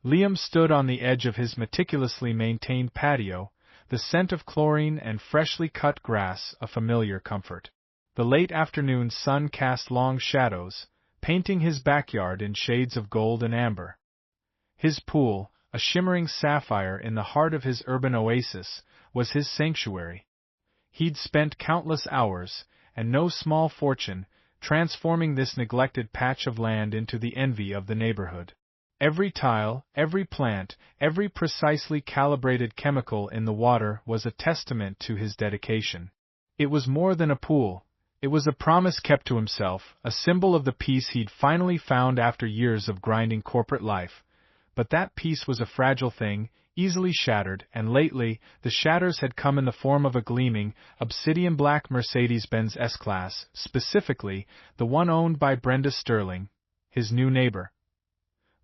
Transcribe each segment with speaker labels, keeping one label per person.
Speaker 1: Liam stood on the edge of his meticulously maintained patio, the scent of chlorine and freshly cut grass a familiar comfort. The late afternoon sun cast long shadows, painting his backyard in shades of gold and amber. His pool, a shimmering sapphire in the heart of his urban oasis, was his sanctuary. He'd spent countless hours, and no small fortune, transforming this neglected patch of land into the envy of the neighborhood. Every tile, every plant, every precisely calibrated chemical in the water was a testament to his dedication. It was more than a pool. It was a promise kept to himself, a symbol of the peace he'd finally found after years of grinding corporate life. But that peace was a fragile thing, easily shattered, and lately, the shatters had come in the form of a gleaming, obsidian-black Mercedes-Benz S-Class, specifically, the one owned by Brenda Sterling, his new neighbor.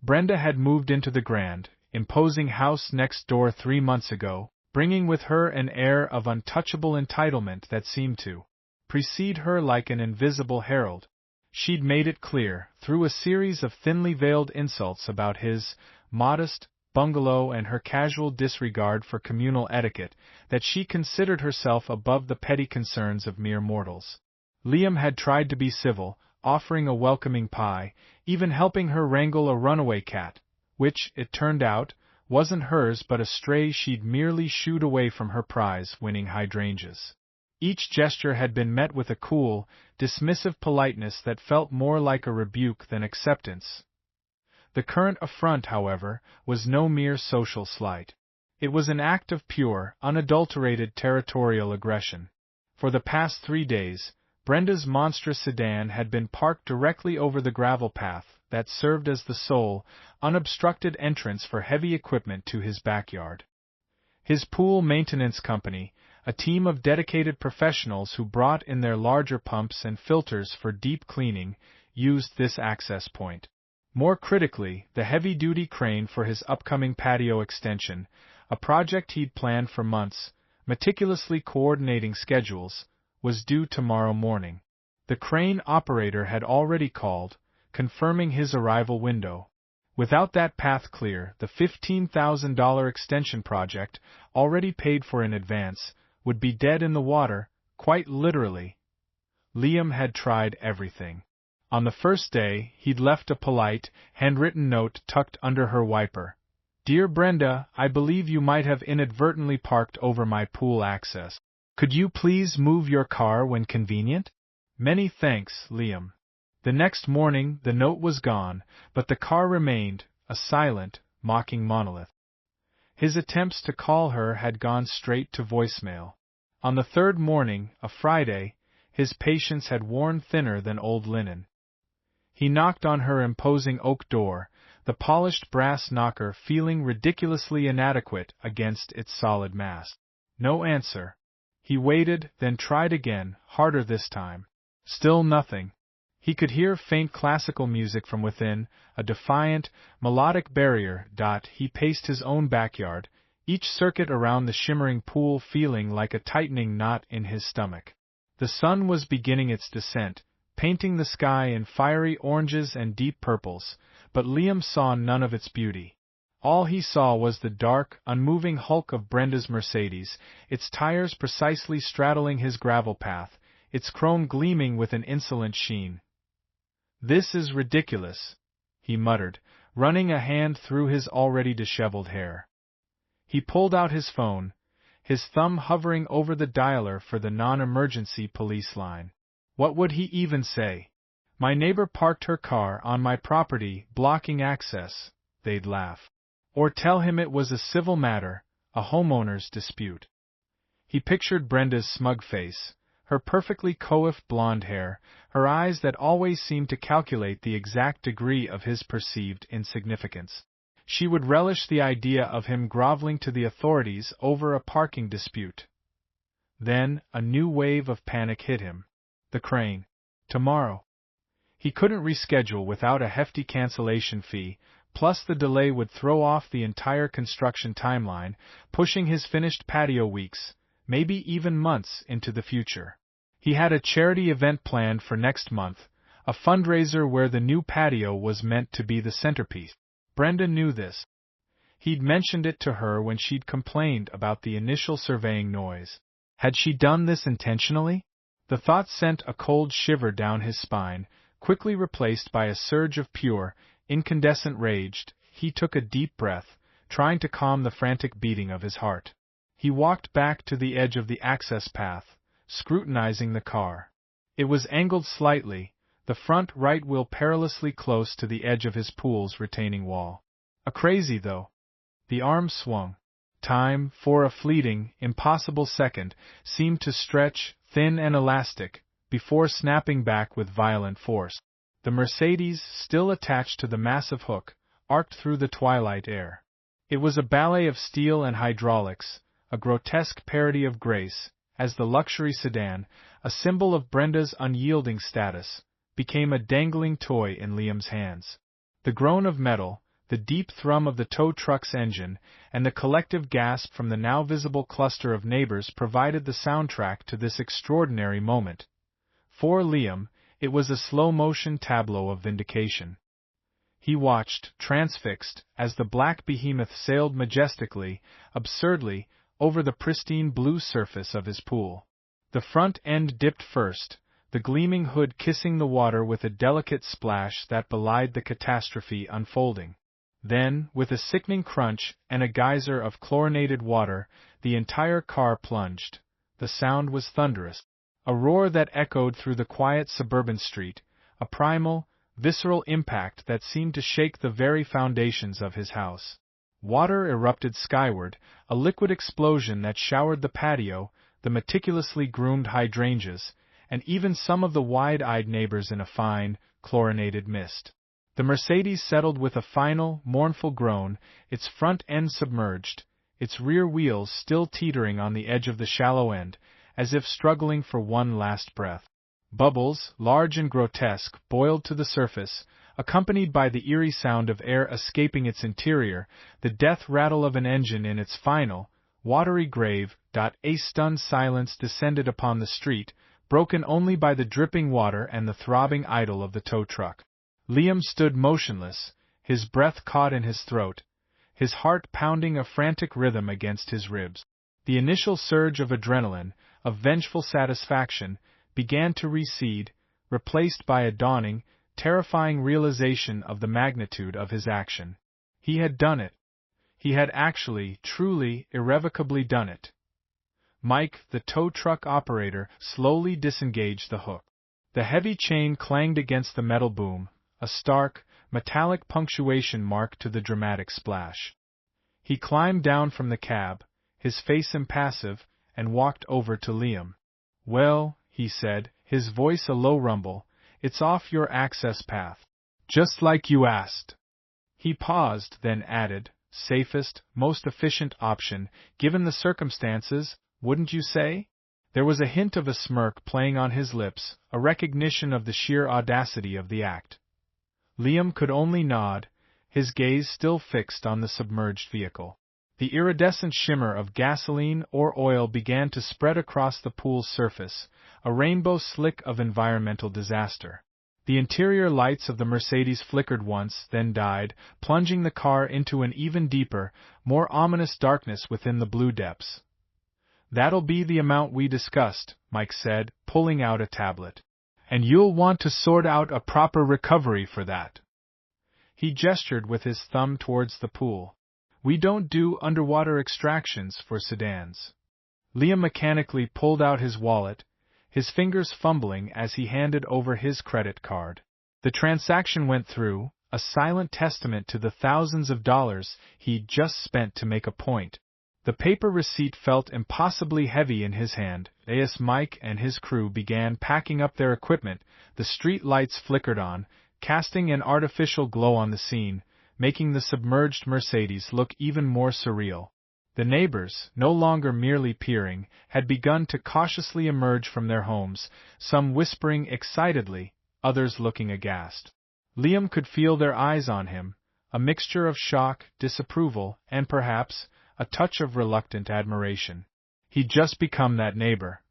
Speaker 1: Brenda had moved into the grand, imposing house next door 3 months ago, bringing with her an air of untouchable entitlement that seemed to precede her like an invisible herald. She'd made it clear, through a series of thinly veiled insults about his modest bungalow and her casual disregard for communal etiquette, that she considered herself above the petty concerns of mere mortals. Liam had tried to be civil, offering a welcoming pie, even helping her wrangle a runaway cat, which, it turned out, wasn't hers but a stray she'd merely shooed away from her prize-winning hydrangeas. Each gesture had been met with a cool, dismissive politeness that felt more like a rebuke than acceptance. The current affront, however, was no mere social slight. It was an act of pure, unadulterated territorial aggression. For the past 3 days, Brenda's monstrous sedan had been parked directly over the gravel path that served as the sole, unobstructed entrance for heavy equipment to his backyard. His pool maintenance company, a team of dedicated professionals who brought in their larger pumps and filters for deep cleaning, used this access point. More critically, the heavy-duty crane for his upcoming patio extension, a project he'd planned for months, meticulously coordinating schedules, was due tomorrow morning. The crane operator had already called, confirming his arrival window. Without that path clear, the $15,000 extension project, already paid for in advance, would be dead in the water, quite literally. Liam had tried everything. On the first day, he'd left a polite, handwritten note tucked under her wiper. "Dear Brenda, I believe you might have inadvertently parked over my pool access. Could you please move your car when convenient? Many thanks, Liam." The next morning, the note was gone, but the car remained, a silent, mocking monolith. His attempts to call her had gone straight to voicemail. On the third morning, a Friday, his patience had worn thinner than old linen. He knocked on her imposing oak door, the polished brass knocker feeling ridiculously inadequate against its solid mass. No answer. He waited, then tried again, harder this time. Still nothing. He could hear faint classical music from within, a defiant, melodic barrier. He paced his own backyard, each circuit around the shimmering pool feeling like a tightening knot in his stomach. The sun was beginning its descent, painting the sky in fiery oranges and deep purples, but Liam saw none of its beauty. All he saw was the dark, unmoving hulk of Brenda's Mercedes, its tires precisely straddling his gravel path, its chrome gleaming with an insolent sheen. "This is ridiculous," he muttered, running a hand through his already disheveled hair. He pulled out his phone, his thumb hovering over the dialer for the non-emergency police line. What would he even say? "My neighbor parked her car on my property, blocking access," they'd laugh. Or tell him it was a civil matter, a homeowner's dispute. He pictured Brenda's smug face, her perfectly coiffed blonde hair, her eyes that always seemed to calculate the exact degree of his perceived insignificance. She would relish the idea of him groveling to the authorities over a parking dispute. Then, a new wave of panic hit him. The crane. Tomorrow. He couldn't reschedule without a hefty cancellation fee, plus the delay would throw off the entire construction timeline, pushing his finished patio weeks, maybe even months, into the future. He had a charity event planned for next month, a fundraiser where the new patio was meant to be the centerpiece. Brenda knew this. He'd mentioned it to her when she'd complained about the initial surveying noise. Had she done this intentionally? The thought sent a cold shiver down his spine, quickly replaced by a surge of pure, incandescent rage. He took a deep breath, trying to calm the frantic beating of his heart. He walked back to the edge of the access path, scrutinizing the car. It was angled slightly, the front right wheel perilously close to the edge of his pool's retaining wall. Crazy, though. The arm swung. Time, for a fleeting, impossible second, seemed to stretch, thin and elastic, before snapping back with violent force. The Mercedes, still attached to the massive hook, arced through the twilight air. It was a ballet of steel and hydraulics, a grotesque parody of grace, as the luxury sedan, a symbol of Brenda's unyielding status, became a dangling toy in Liam's hands. The groan of metal, the deep thrum of the tow truck's engine, and the collective gasp from the now visible cluster of neighbors provided the soundtrack to this extraordinary moment. For Liam, it was a slow-motion tableau of vindication. He watched, transfixed, as the black behemoth sailed majestically, absurdly, over the pristine blue surface of his pool. The front end dipped first, the gleaming hood kissing the water with a delicate splash that belied the catastrophe unfolding. Then, with a sickening crunch and a geyser of chlorinated water, the entire car plunged. The sound was thunderous, a roar that echoed through the quiet suburban street, a primal, visceral impact that seemed to shake the very foundations of his house. Water erupted skyward, a liquid explosion that showered the patio, the meticulously groomed hydrangeas, and even some of the wide-eyed neighbors in a fine, chlorinated mist. The Mercedes settled with a final, mournful groan, its front end submerged, its rear wheels still teetering on the edge of the shallow end, as if struggling for one last breath. Bubbles, large and grotesque, boiled to the surface, accompanied by the eerie sound of air escaping its interior, the death rattle of an engine in its final, watery grave. A stunned silence descended upon the street, broken only by the dripping water and the throbbing idle of the tow truck. Liam stood motionless, his breath caught in his throat, his heart pounding a frantic rhythm against his ribs. The initial surge of adrenaline, of vengeful satisfaction, began to recede, replaced by a dawning, terrifying realization of the magnitude of his action. He had done it. He had actually, truly, irrevocably done it. Mike, the tow truck operator, slowly disengaged the hook. The heavy chain clanged against the metal boom, a stark, metallic punctuation mark to the dramatic splash. He climbed down from the cab, his face impassive, and walked over to Liam. "Well," he said, his voice a low rumble, "it's off your access path. Just like you asked." He paused, then added, "Safest, most efficient option, given the circumstances, wouldn't you say?" There was a hint of a smirk playing on his lips, a recognition of the sheer audacity of the act. Liam could only nod, his gaze still fixed on the submerged vehicle. The iridescent shimmer of gasoline or oil began to spread across the pool's surface, a rainbow slick of environmental disaster. The interior lights of the Mercedes flickered once, then died, plunging the car into an even deeper, more ominous darkness within the blue depths. "That'll be the amount we discussed," Mike said, pulling out a tablet. "And you'll want to sort out a proper recovery for that." He gestured with his thumb towards the pool. "We don't do underwater extractions for sedans." Liam mechanically pulled out his wallet, his fingers fumbling as he handed over his credit card. The transaction went through, a silent testament to the thousands of dollars he'd just spent to make a point. The paper receipt felt impossibly heavy in his hand. As Mike and his crew began packing up their equipment, the street lights flickered on, casting an artificial glow on the scene, making the submerged Mercedes look even more surreal. The neighbors, no longer merely peering, had begun to cautiously emerge from their homes, some whispering excitedly, others looking aghast. Liam could feel their eyes on him, a mixture of shock, disapproval, and perhaps a touch of reluctant admiration. He'd just become that neighbor.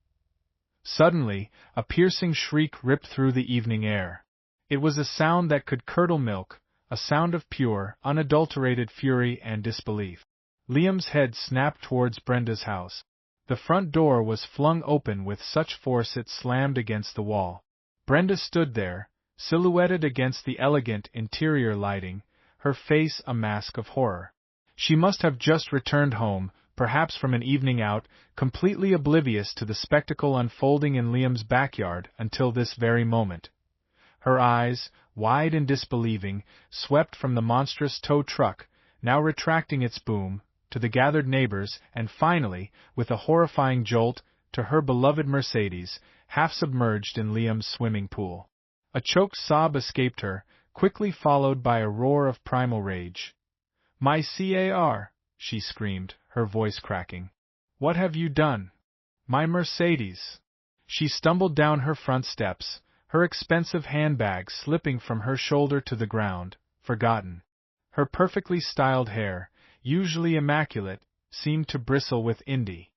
Speaker 1: Suddenly, a piercing shriek ripped through the evening air. It was a sound that could curdle milk, a sound of pure, unadulterated fury and disbelief. Liam's head snapped towards Brenda's house. The front door was flung open with such force it slammed against the wall. Brenda stood there, silhouetted against the elegant interior lighting, her face a mask of horror. She must have just returned home, perhaps from an evening out, completely oblivious to the spectacle unfolding in Liam's backyard until this very moment. Her eyes, wide and disbelieving, swept from the monstrous tow truck, now retracting its boom, to the gathered neighbors, and finally, with a horrifying jolt, to her beloved Mercedes, half submerged in Liam's swimming pool. A choked sob escaped her, quickly followed by a roar of primal rage. "My car!" she screamed, her voice cracking. "What have you done? My Mercedes!" She stumbled down her front steps, her expensive handbag slipping from her shoulder to the ground, forgotten. Her perfectly styled hair, usually immaculate, seemed to bristle with indi.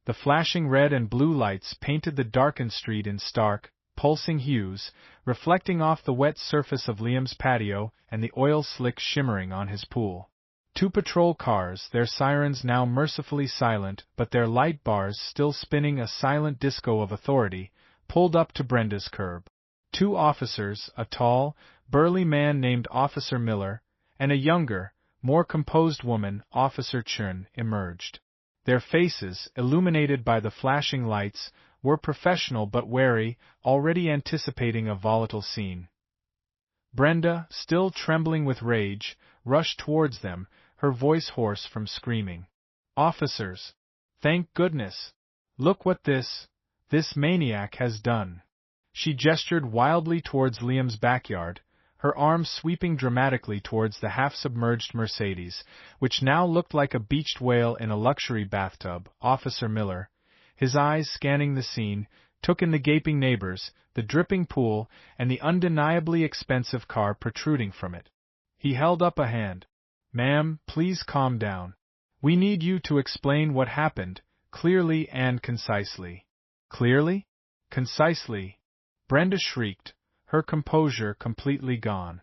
Speaker 1: The flashing red and blue lights painted the darkened street in stark, pulsing hues, reflecting off the wet surface of Liam's patio and the oil slick shimmering on his pool. 2 patrol cars, their sirens now mercifully silent but their light bars still spinning a silent disco of authority, pulled up to Brenda's curb. 2 officers, a tall, burly man named Officer Miller, and a younger, more composed woman, Officer Chern, emerged. Their faces, illuminated by the flashing lights, were professional but wary, already anticipating a volatile scene. Brenda, still trembling with rage, rushed towards them, her voice hoarse from screaming. "Officers! Thank goodness! Look what this maniac has done!" She gestured wildly towards Liam's backyard, her arms sweeping dramatically towards the half-submerged Mercedes, which now looked like a beached whale in a luxury bathtub. Officer Miller, his eyes scanning the scene, took in the gaping neighbors, the dripping pool, and the undeniably expensive car protruding from it. He held up a hand. "Ma'am, please calm down. We need you to explain what happened, clearly and concisely." "Clearly? Concisely?" Brenda shrieked, her composure completely gone.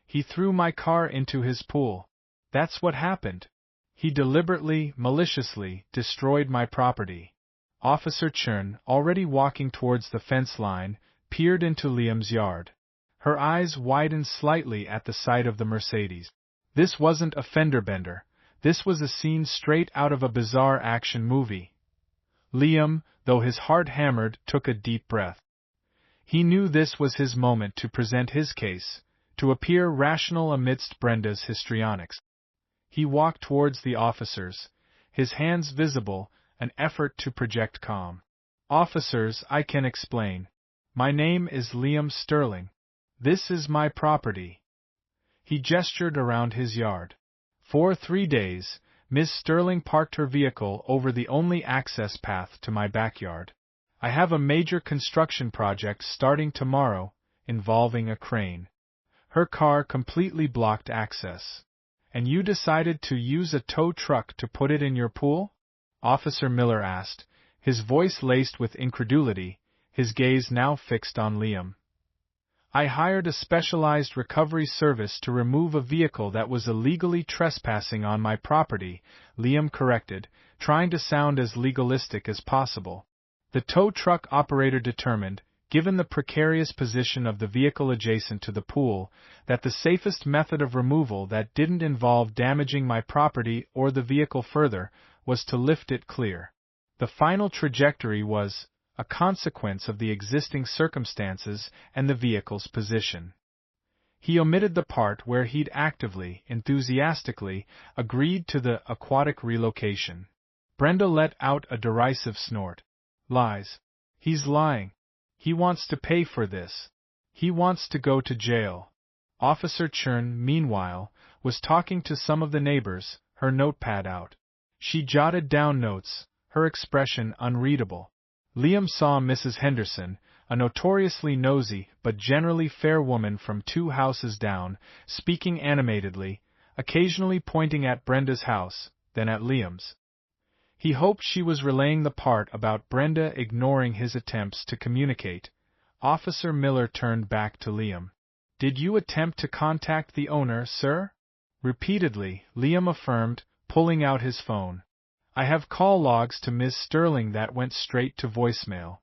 Speaker 1: "He threw my car into his pool. That's what happened. He deliberately, maliciously, destroyed my property." Officer Chern, already walking towards the fence line, peered into Liam's yard. Her eyes widened slightly at the sight of the Mercedes. This wasn't a fender bender. This was a scene straight out of a bizarre action movie. Liam, though his heart hammered, took a deep breath. He knew this was his moment to present his case, to appear rational amidst Brenda's histrionics. He walked towards the officers, his hands visible, an effort to project calm. "Officers, I can explain. My name is Liam Sterling. This is my property." He gestured around his yard. "For 3 days, Miss Sterling parked her vehicle over the only access path to my backyard. I have a major construction project starting tomorrow, involving a crane. Her car completely blocked access. And you decided to use a tow truck to put it in your pool?" Officer Miller asked, his voice laced with incredulity, his gaze now fixed on Liam. "I hired a specialized recovery service to remove a vehicle that was illegally trespassing on my property," Liam corrected, trying to sound as legalistic as possible. The tow truck operator determined, given the precarious position of the vehicle adjacent to the pool, that the safest method of removal that didn't involve damaging my property or the vehicle further was to lift it clear. The final trajectory was a consequence of the existing circumstances and the vehicle's position. He omitted the part where he'd actively, enthusiastically, agreed to the aquatic relocation. Brenda let out a derisive snort. "Lies. He's lying. He wants to pay for this. He wants to go to jail." Officer Chern, meanwhile, was talking to some of the neighbors, her notepad out. She jotted down notes, her expression unreadable. Liam saw Mrs. Henderson, a notoriously nosy but generally fair woman from 2 houses down, speaking animatedly, occasionally pointing at Brenda's house, then at Liam's. He hoped she was relaying the part about Brenda ignoring his attempts to communicate. Officer Miller turned back to Liam. Did you attempt to contact the owner, sir? Repeatedly, Liam affirmed, pulling out his phone. I have call logs to Ms. Sterling that went straight to voicemail.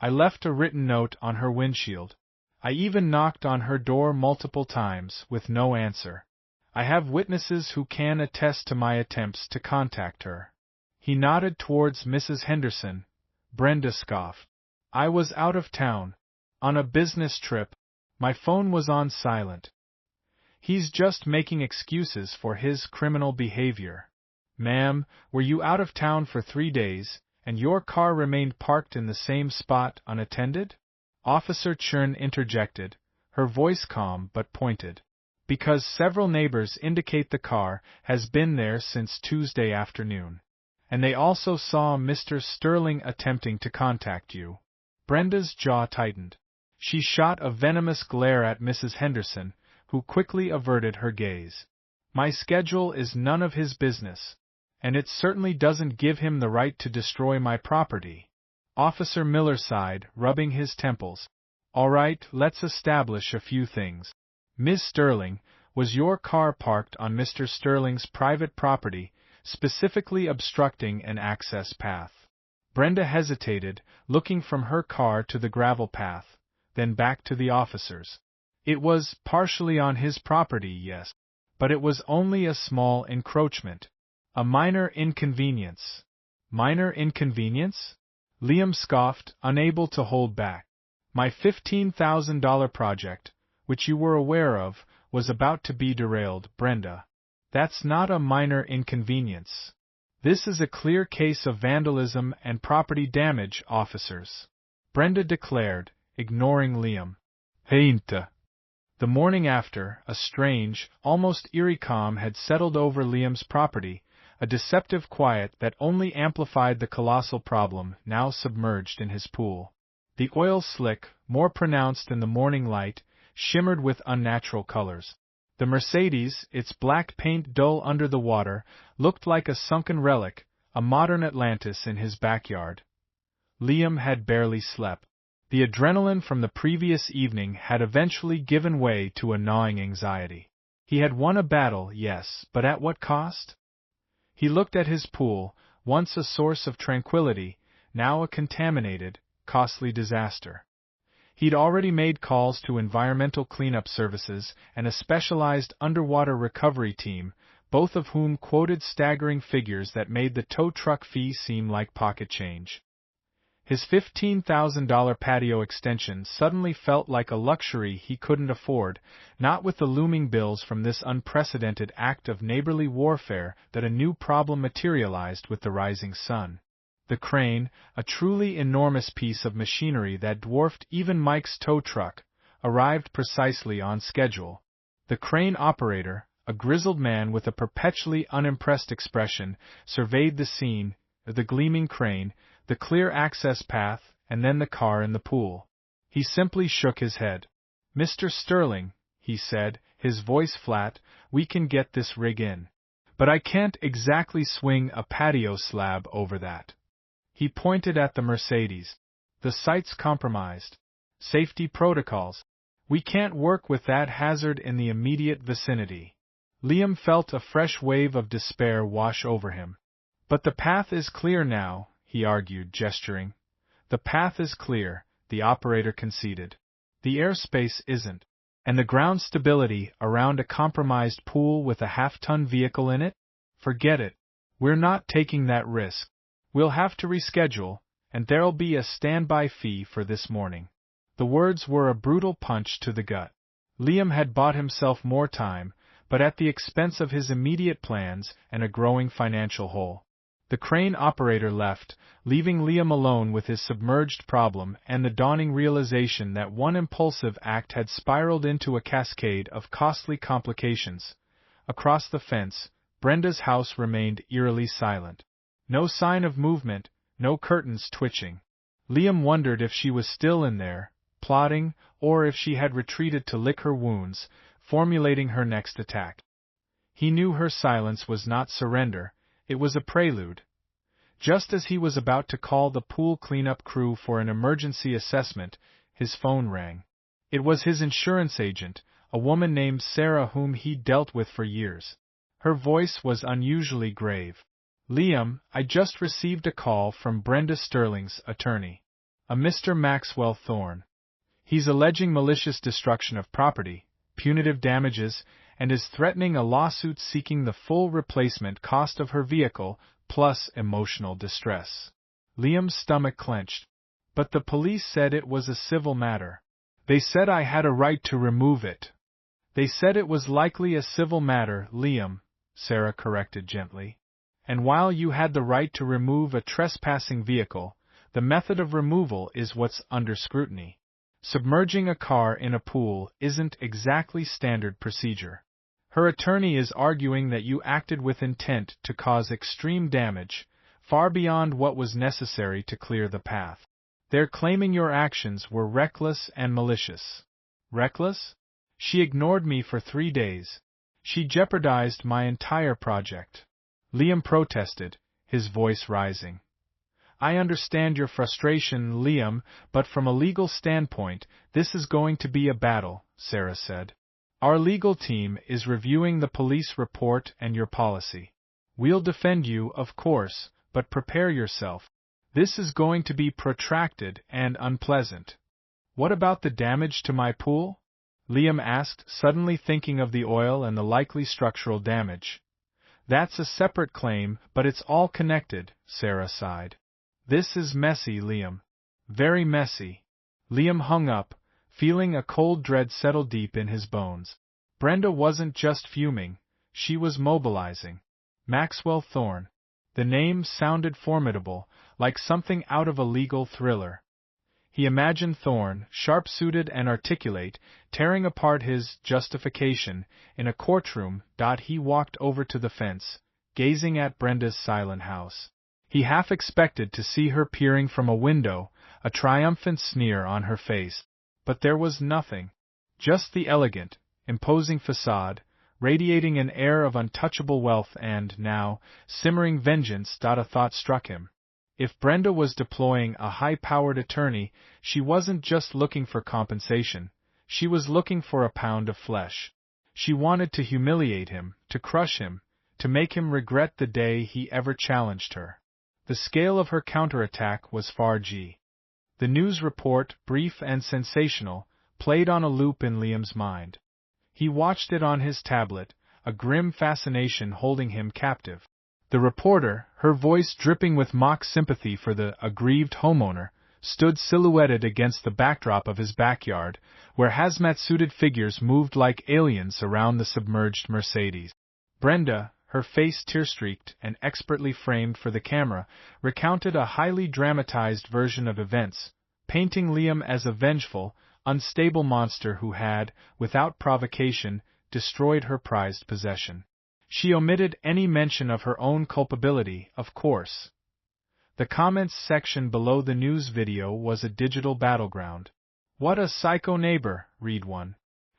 Speaker 1: I left a written note on her windshield. I even knocked on her door multiple times, with no answer. I have witnesses who can attest to my attempts to contact her. He nodded towards Mrs. Henderson. Brenda scoffed. I was out of town. On a business trip. My phone was on silent. He's just making excuses for his criminal behavior. Ma'am, were you out of town for 3 days, and your car remained parked in the same spot unattended? Officer Churn interjected, her voice calm but pointed. Because several neighbors indicate the car has been there since Tuesday afternoon. And they also saw Mr. Sterling attempting to contact you. Brenda's jaw tightened. She shot a venomous glare at Mrs. Henderson, who quickly averted her gaze. My schedule is none of his business, and it certainly doesn't give him the right to destroy my property. Officer Miller sighed, rubbing his temples. All right, let's establish a few things. Miss Sterling, was your car parked on Mr. Sterling's private property, specifically obstructing an access path? Brenda hesitated, looking from her car to the gravel path, then back to the officers. It was partially on his property, yes, but it was only a small encroachment. A minor inconvenience. Minor inconvenience? Liam scoffed, unable to hold back. My $15,000 project, which you were aware of, was about to be derailed, Brenda. That's not a minor inconvenience. This is a clear case of vandalism and property damage, officers. Brenda declared, ignoring Liam. Heinta. The morning after, a strange, almost eerie calm had settled over Liam's property, a deceptive quiet that only amplified the colossal problem now submerged in his pool. The oil slick, more pronounced in the morning light, shimmered with unnatural colors. The Mercedes, its black paint dull under the water, looked like a sunken relic, a modern Atlantis in his backyard. Liam had barely slept. The adrenaline from the previous evening had eventually given way to a gnawing anxiety. He had won a battle, yes, but at what cost? He looked at his pool, once a source of tranquility, now a contaminated, costly disaster. He'd already made calls to environmental cleanup services and a specialized underwater recovery team, both of whom quoted staggering figures that made the tow truck fee seem like pocket change. His $15,000 patio extension suddenly felt like a luxury he couldn't afford, not with the looming bills from this unprecedented act of neighborly warfare that a new problem materialized with the rising sun. The crane, a truly enormous piece of machinery that dwarfed even Mike's tow truck, arrived precisely on schedule. The crane operator, a grizzled man with a perpetually unimpressed expression, surveyed the scene, the gleaming crane, the clear access path, and then the car in the pool. He simply shook his head. Mr. Sterling, he said, his voice flat, we can get this rig in. But I can't exactly swing a patio slab over that. He pointed at the Mercedes. The site's compromised. Safety protocols. We can't work with that hazard in the immediate vicinity. Liam felt a fresh wave of despair wash over him. But the path is clear now, he argued, gesturing. The path is clear, the operator conceded. The airspace isn't. And the ground stability around a compromised pool with a half-ton vehicle in it? Forget it. We're not taking that risk. We'll have to reschedule, and there'll be a standby fee for this morning. The words were a brutal punch to the gut. Liam had bought himself more time, but at the expense of his immediate plans and a growing financial hole. The crane operator left, leaving Liam alone with his submerged problem and the dawning realization that one impulsive act had spiraled into a cascade of costly complications. Across the fence, Brenda's house remained eerily silent. No sign of movement, no curtains twitching. Liam wondered if she was still in there, plotting, or if she had retreated to lick her wounds, formulating her next attack. He knew her silence was not surrender, it was a prelude. Just as he was about to call the pool cleanup crew for an emergency assessment, his phone rang. It was his insurance agent, a woman named Sarah whom he'd dealt with for years. Her voice was unusually grave. Liam, I just received a call from Brenda Sterling's attorney. A Mr. Maxwell Thorne. He's alleging malicious destruction of property, punitive damages, and is threatening a lawsuit seeking the full replacement cost of her vehicle, plus emotional distress. Liam's stomach clenched. But the police said it was a civil matter. They said I had a right to remove it. They said it was likely a civil matter, Liam, Sarah corrected gently. And while you had the right to remove a trespassing vehicle, the method of removal is what's under scrutiny. Submerging a car in a pool isn't exactly standard procedure. Her attorney is arguing that you acted with intent to cause extreme damage, far beyond what was necessary to clear the path. They're claiming your actions were reckless and malicious. Reckless? She ignored me for 3 days. She jeopardized my entire project. Liam protested, his voice rising. I understand your frustration, Liam, but from a legal standpoint, this is going to be a battle, Sarah said. Our legal team is reviewing the police report and your policy. We'll defend you, of course, but prepare yourself. This is going to be protracted and unpleasant. What about the damage to my pool? Liam asked, suddenly thinking of the oil and the likely structural damage. That's a separate claim, but it's all connected, Sarah sighed. This is messy, Liam. Very messy. Liam hung up, feeling a cold dread settle deep in his bones. Brenda wasn't just fuming, she was mobilizing. Maxwell Thorne. The name sounded formidable, like something out of a legal thriller. He imagined Thorne, sharp-suited and articulate, tearing apart his justification in a courtroom. He walked over to the fence, gazing at Brenda's silent house. He half expected to see her peering from a window, a triumphant sneer on her face. But there was nothing. Just the elegant, imposing facade, radiating an air of untouchable wealth and, now, simmering vengeance. A thought struck him. If Brenda was deploying a high-powered attorney, she wasn't just looking for compensation, she was looking for a pound of flesh. She wanted to humiliate him, to crush him, to make him regret the day he ever challenged her. The scale of her counterattack was far G. The news report, brief and sensational, played on a loop in Liam's mind. He watched it on his tablet, a grim fascination holding him captive. The reporter, her voice dripping with mock sympathy for the aggrieved homeowner, stood silhouetted against the backdrop of his backyard, where hazmat-suited figures moved like aliens around the submerged Mercedes. Brenda, her face tear-streaked and expertly framed for the camera, recounted a highly dramatized version of events, painting Liam as a vengeful, unstable monster who had, without provocation, destroyed her prized possession. She omitted any mention of her own culpability, of course. The comments section below the news video was a digital battleground. What a psycho neighbor, read one.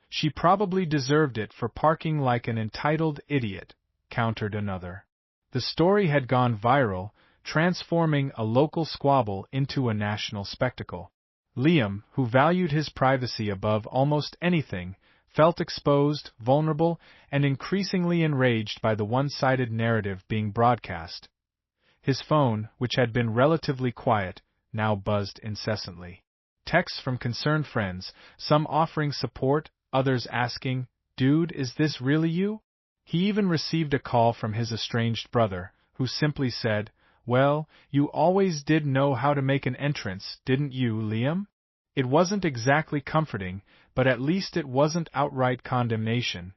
Speaker 1: She probably deserved it for parking like an entitled idiot, countered another. The story had gone viral, transforming a local squabble into a national spectacle. Liam, who valued his privacy above almost anything, felt exposed, vulnerable, and increasingly enraged by the one-sided narrative being broadcast. His phone, which had been relatively quiet, now buzzed incessantly. Texts from concerned friends, some offering support, others asking, "Dude, is this really you?" He even received a call from his estranged brother, who simply said, "Well, you always did know how to make an entrance, didn't you, Liam?" It wasn't exactly comforting, but at least it wasn't outright condemnation.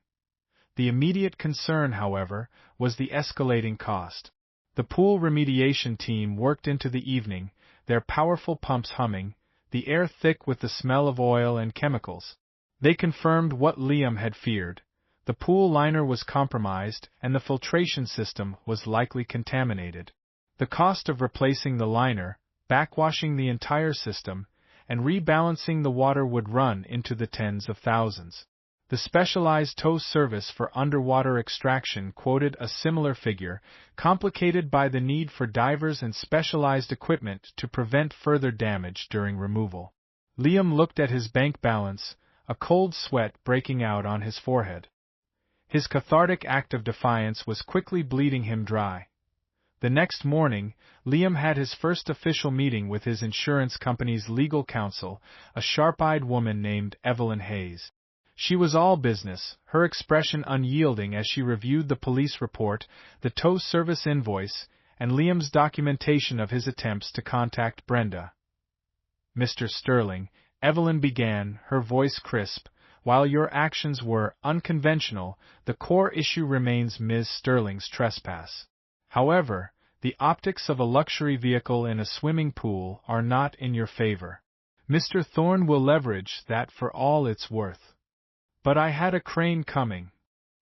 Speaker 1: The immediate concern, however, was the escalating cost. The pool remediation team worked into the evening, their powerful pumps humming, the air thick with the smell of oil and chemicals. They confirmed what Liam had feared. The pool liner was compromised, and the filtration system was likely contaminated. The cost of replacing the liner, backwashing the entire system, and rebalancing the water would run into the tens of thousands. The specialized tow service for underwater extraction quoted a similar figure, complicated by the need for divers and specialized equipment to prevent further damage during removal. Liam looked at his bank balance, a cold sweat breaking out on his forehead. His cathartic act of defiance was quickly bleeding him dry. The next morning, Liam had his first official meeting with his insurance company's legal counsel, a sharp-eyed woman named Evelyn Hayes. She was all business, her expression unyielding as she reviewed the police report, the tow service invoice, and Liam's documentation of his attempts to contact Brenda. "Mr. Sterling," Evelyn began, her voice crisp, "while your actions were unconventional, the core issue remains Ms. Sterling's trespass. However, the optics of a luxury vehicle in a swimming pool are not in your favor. Mr. Thorne will leverage that for all it's worth." "But I had a crane coming,"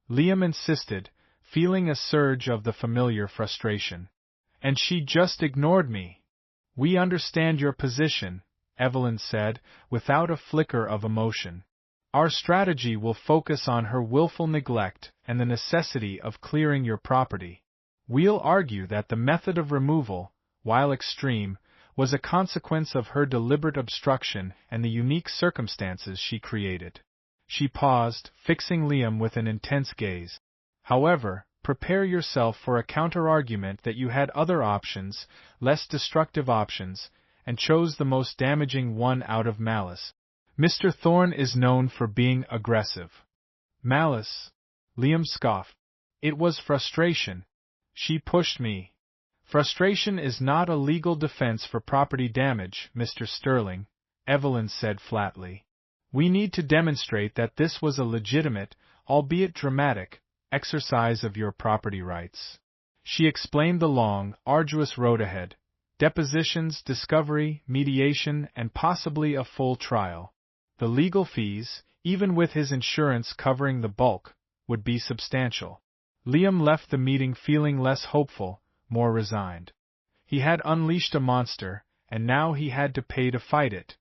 Speaker 1: Liam insisted, feeling a surge of the familiar frustration. "And she just ignored me." "We understand your position," Evelyn said, without a flicker of emotion. "Our strategy will focus on her willful neglect and the necessity of clearing your property. We'll argue that the method of removal, while extreme, was a consequence of her deliberate obstruction and the unique circumstances she created." She paused, fixing Liam with an intense gaze. "However, prepare yourself for a counter-argument that you had other options, less destructive options, and chose the most damaging one out of malice. Mr. Thorne is known for being aggressive." "Malice?" Liam scoffed. "It was frustration. She pushed me." "Frustration is not a legal defense for property damage, Mr. Sterling," Evelyn said flatly. "We need to demonstrate that this was a legitimate, albeit dramatic, exercise of your property rights." She explained the long, arduous road ahead: depositions, discovery, mediation, and possibly a full trial. The legal fees, even with his insurance covering the bulk, would be substantial. Liam left the meeting feeling less hopeful, more resigned. He had unleashed a monster, and now he had to pay to fight it.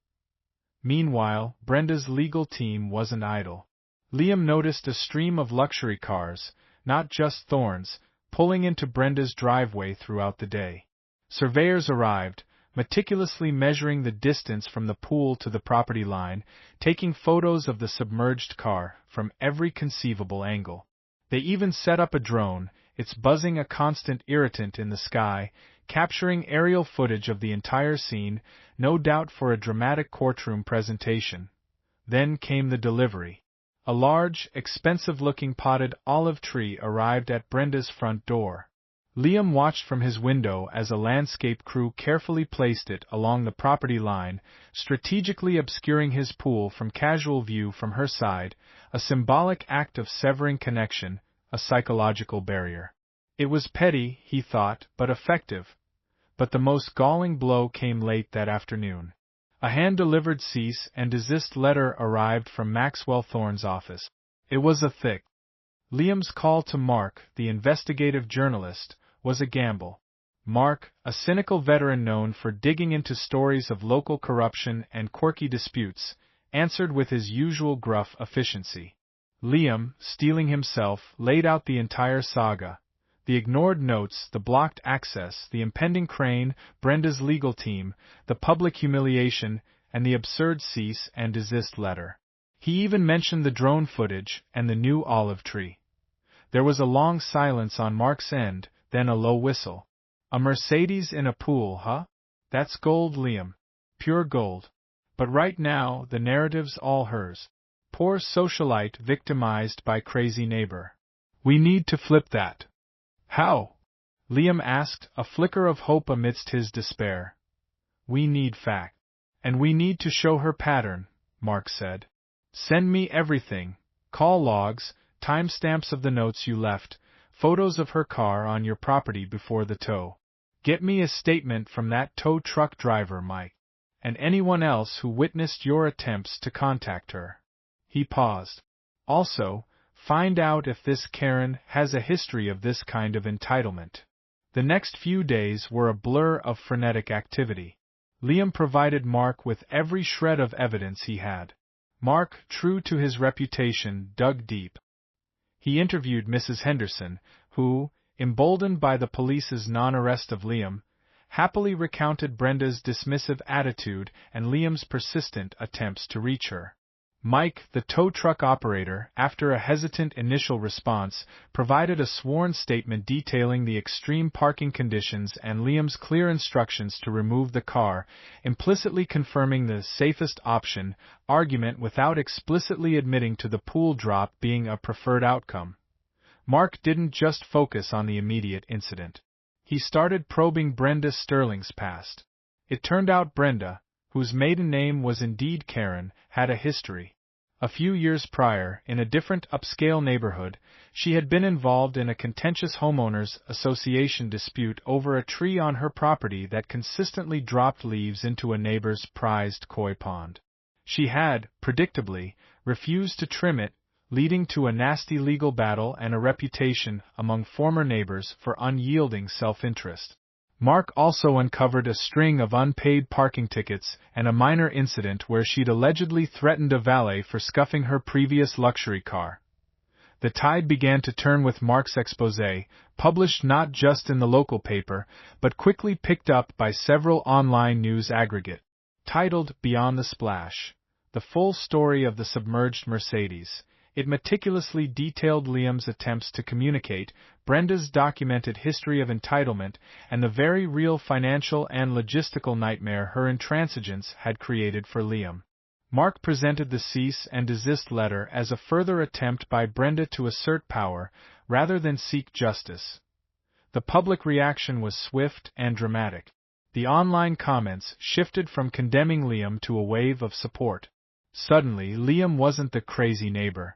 Speaker 1: Meanwhile, Brenda's legal team wasn't idle. Liam noticed a stream of luxury cars, not just Thorne's, pulling into Brenda's driveway throughout the day. Surveyors arrived, meticulously measuring the distance from the pool to the property line, taking photos of the submerged car from every conceivable angle. They even set up a drone, its buzzing a constant irritant in the sky, capturing aerial footage of the entire scene, no doubt for a dramatic courtroom presentation. Then came the delivery. A large, expensive-looking potted olive tree arrived at Brenda's front door. Liam watched from his window as a landscape crew carefully placed it along the property line, strategically obscuring his pool from casual view from her side, a symbolic act of severing connection, a psychological barrier. It was petty, he thought, but effective. But the most galling blow came late that afternoon. A hand-delivered cease and desist letter arrived from Maxwell Thorne's office. It was a thick. Liam's call to Mark, the investigative journalist, was a gamble. Mark, a cynical veteran known for digging into stories of local corruption and quirky disputes, answered with his usual gruff efficiency. Liam, steeling himself, laid out the entire saga: the ignored notes, the blocked access, the impending crane, Brenda's legal team, the public humiliation, and the absurd cease and desist letter. He even mentioned the drone footage and the new olive tree. There was a long silence on Mark's end, then a low whistle. "A Mercedes in a pool, huh? That's gold, Liam. Pure gold. But right now, the narrative's all hers. Poor socialite victimized by crazy neighbor. We need to flip that." "How?" Liam asked, a flicker of hope amidst his despair. "We need fact. And we need to show her pattern," Mark said. "Send me everything: call logs, timestamps of the notes you left, photos of her car on your property before the tow. Get me a statement from that tow truck driver, Mike, and anyone else who witnessed your attempts to contact her." He paused. "Also, find out if this Karen has a history of this kind of entitlement." The next few days were a blur of frenetic activity. Liam provided Mark with every shred of evidence he had. Mark, true to his reputation, dug deep. He interviewed Mrs. Henderson, who, emboldened by the police's non-arrest of Liam, happily recounted Brenda's dismissive attitude and Liam's persistent attempts to reach her. Mike, the tow truck operator, after a hesitant initial response, provided a sworn statement detailing the extreme parking conditions and Liam's clear instructions to remove the car, implicitly confirming the safest option argument without explicitly admitting to the pool drop being a preferred outcome. Mark didn't just focus on the immediate incident. He started probing Brenda Sterling's past. It turned out Brenda, whose maiden name was indeed Karen, had a history. A few years prior, in a different upscale neighborhood, she had been involved in a contentious homeowners association dispute over a tree on her property that consistently dropped leaves into a neighbor's prized koi pond. She had, predictably, refused to trim it, leading to a nasty legal battle and a reputation among former neighbors for unyielding self-interest. Mark also uncovered a string of unpaid parking tickets and a minor incident where she'd allegedly threatened a valet for scuffing her previous luxury car. The tide began to turn with Mark's exposé, published not just in the local paper, but quickly picked up by several online news aggregates. Titled Beyond the Splash, the full story of the submerged Mercedes, it meticulously detailed Liam's attempts to communicate, Brenda's documented history of entitlement, and the very real financial and logistical nightmare her intransigence had created for Liam. Mark presented the cease and desist letter as a further attempt by Brenda to assert power, rather than seek justice. The public reaction was swift and dramatic. The online comments shifted from condemning Liam to a wave of support. Suddenly, Liam wasn't the crazy neighbor.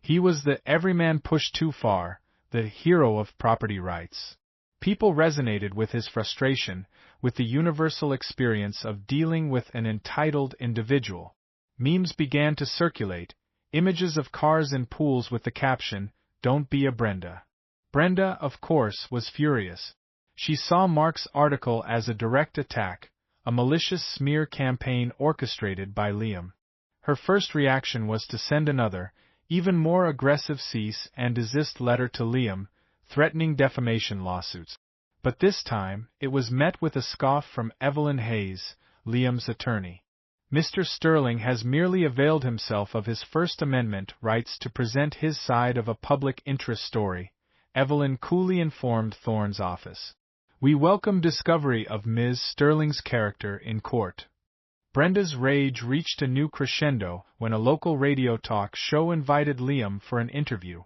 Speaker 1: He was the everyman pushed too far, the hero of property rights. People resonated with his frustration, with the universal experience of dealing with an entitled individual. Memes began to circulate, images of cars in pools with the caption, "Don't be a Brenda." Brenda, of course, was furious. She saw Mark's article as a direct attack, a malicious smear campaign orchestrated by Liam. Her first reaction was to send another, even more aggressive cease and desist letter to Liam, threatening defamation lawsuits. But this time, it was met with a scoff from Evelyn Hayes, Liam's attorney. Mr. Sterling has merely availed himself of his First Amendment rights to present his side of a public interest story, Evelyn coolly informed Thorne's office. We welcome discovery of Ms. Sterling's character in court. Brenda's rage reached a new crescendo when a local radio talk show invited Liam for an interview.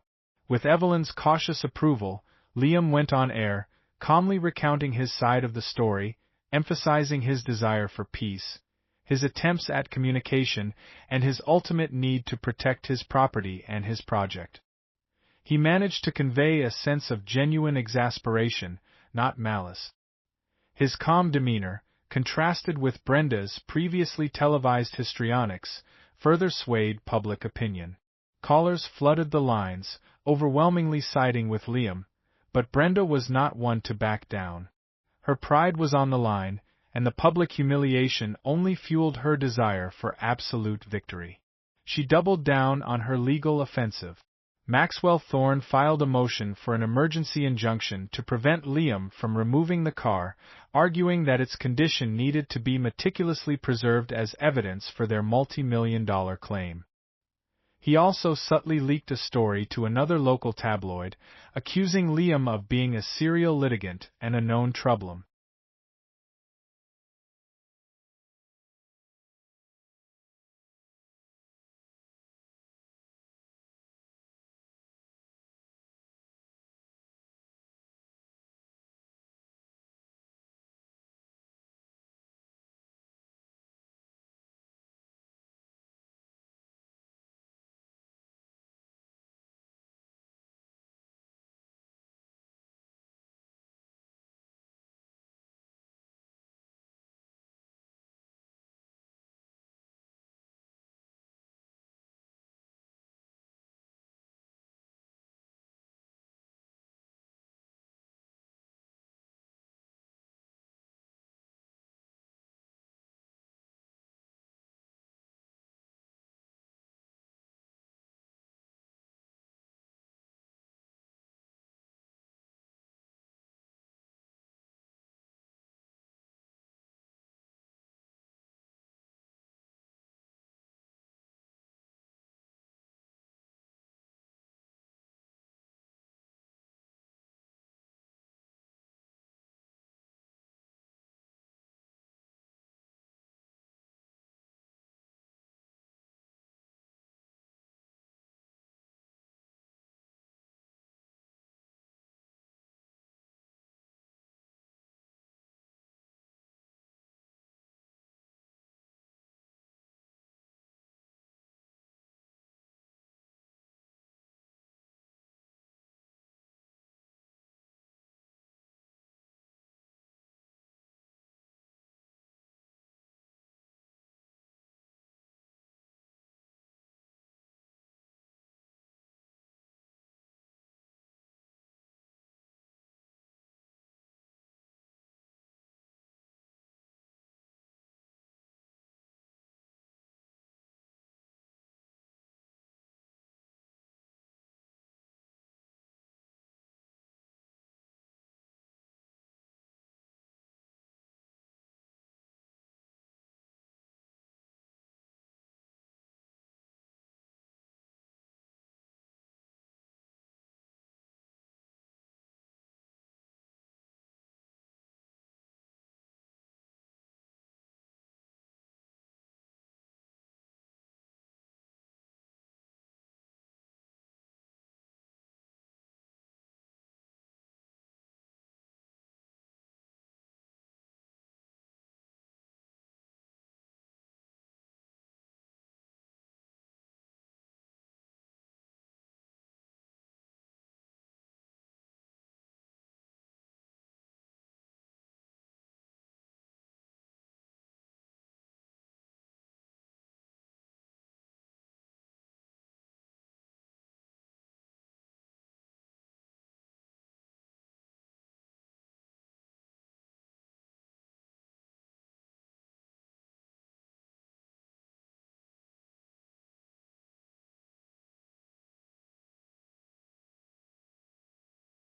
Speaker 1: With Evelyn's cautious approval, Liam went on air, calmly recounting his side of the story, emphasizing his desire for peace, his attempts at communication, and his ultimate need to protect his property and his project. He managed to convey a sense of genuine exasperation, not malice. His calm demeanor, contrasted with Brenda's previously televised histrionics, further swayed public opinion. Callers flooded the lines, overwhelmingly siding with Liam, but Brenda was not one to back down. Her pride was on the line, and the public humiliation only fueled her desire for absolute victory. She doubled down on her legal offensive. Maxwell Thorne filed a motion for an emergency injunction to prevent Liam from removing the car, arguing that its condition needed to be meticulously preserved as evidence for their multi-million-dollar claim. He also subtly leaked a story to another local tabloid, accusing Liam of being a serial litigant and a known troublem.